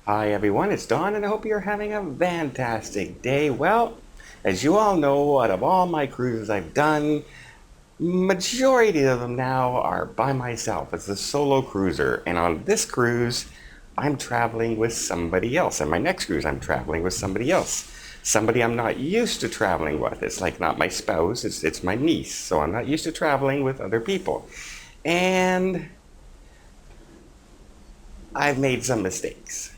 Hi everyone, it's Don and I hope you're having a fantastic day. Well, as you all know, out of all my cruises I've done, majority of them now are by myself. It's a solo cruiser, and on this cruise, I'm traveling with somebody else. And my next cruise, I'm traveling with somebody else. Somebody I'm not used to traveling with. It's like not my spouse, it's my niece. So I'm not used to traveling with other people. And I've made some mistakes.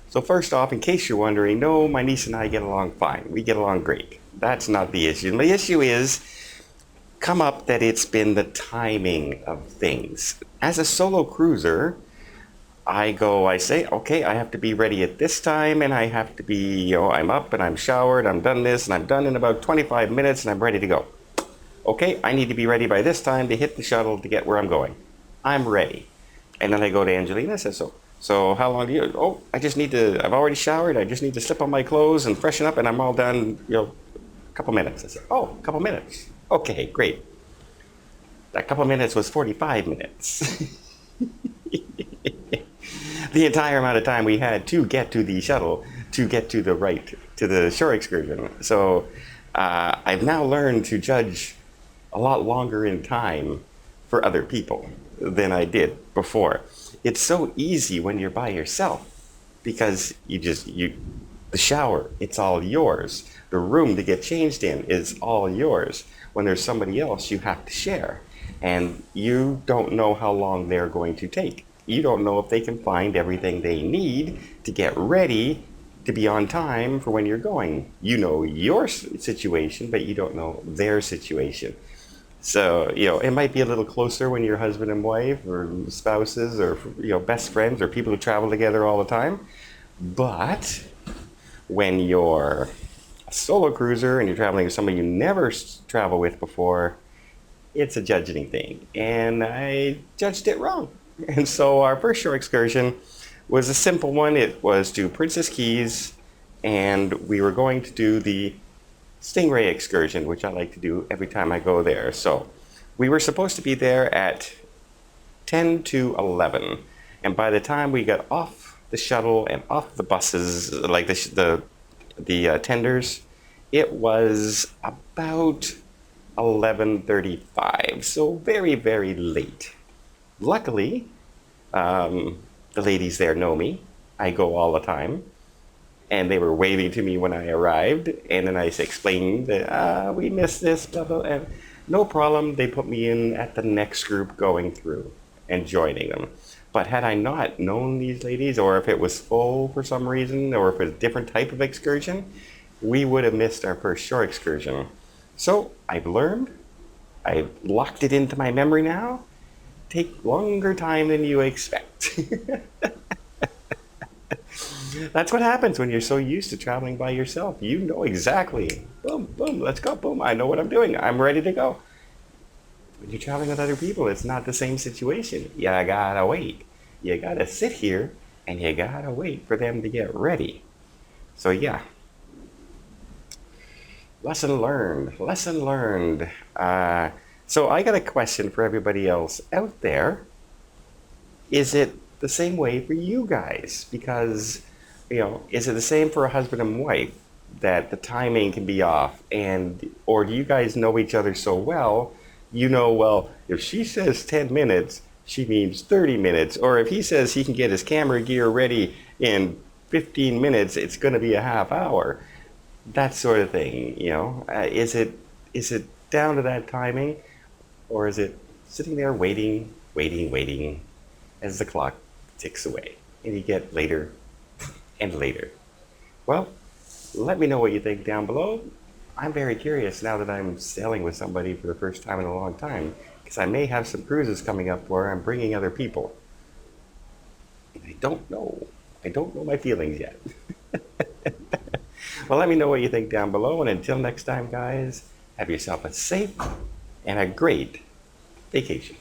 So first off, in case you're wondering, no, my niece and I get along fine. We get along great. That's not the issue. The issue is come up that it's been the timing of things. As a solo cruiser, I say, okay, I have to be ready at this time and I have to be, I'm up and I'm showered, I'm done this and I'm done in about 25 minutes and I'm ready to go. Okay, I need to be ready by this time to hit the shuttle to get where I'm going. I'm ready. And then I go to Angelina and says, so how long do you, I've already showered, I just need to slip on my clothes and freshen up and I'm all done, a couple minutes. I said, oh, a couple minutes. Okay, great. That couple minutes was 45 minutes. The entire amount of time we had to get to the shuttle, to get to the shore excursion. So I've now learned to judge a lot longer in time for other people than I did before. It's so easy when you're by yourself because the shower, it's all yours. The room to get changed in is all yours. When there's somebody else, you have to share. And you don't know how long they're going to take. You don't know if they can find everything they need to get ready to be on time for when you're going. You know your situation, but you don't know their situation. So, it might be a little closer when you're husband and wife or spouses or, best friends or people who travel together all the time. But when you're a solo cruiser and you're traveling with somebody you never traveled with before, it's a judging thing. And I judged it wrong. And so our first shore excursion was a simple one. It was to Princess Keys, and we were going to do the Stingray excursion, which I like to do every time I go there. So we were supposed to be there at 10 to 11. And by the time we got off the shuttle and off the buses, like the tenders, it was about 11:35. So very, very late. Luckily, the ladies there know me. I go all the time. And they were waving to me when I arrived. And then I explained that we missed this, blah, blah, and no problem. They put me in at the next group going through and joining them. But had I not known these ladies, or if it was full for some reason, or if it was a different type of excursion, we would have missed our first shore excursion. So I've learned. I've locked it into my memory now. Take longer time than you expect. That's what happens when you're so used to traveling by yourself. You know exactly, boom, boom, let's go, boom, I know what I'm doing. I'm ready to go. When you're traveling with other people, it's not the same situation. You gotta wait. You gotta sit here and you gotta wait for them to get ready. So yeah, lesson learned, lesson learned. So I got a question for everybody else out there. Is it the same way for you guys? Because is it the same for a husband and wife that the timing can be off? Or do you guys know each other so well, well, if she says 10 minutes, she means 30 minutes. Or if he says he can get his camera gear ready in 15 minutes, it's going to be a half hour. That sort of thing, Is it down to that timing? Or is it sitting there waiting as the clock ticks away and you get later and later? Well, let me know what you think down below. I'm very curious now that I'm sailing with somebody for the first time in a long time, because I may have some cruises coming up where I'm bringing other people. I don't know my feelings yet. Well, let me know what you think down below, and until next time, guys, have yourself a safe and a great vacation.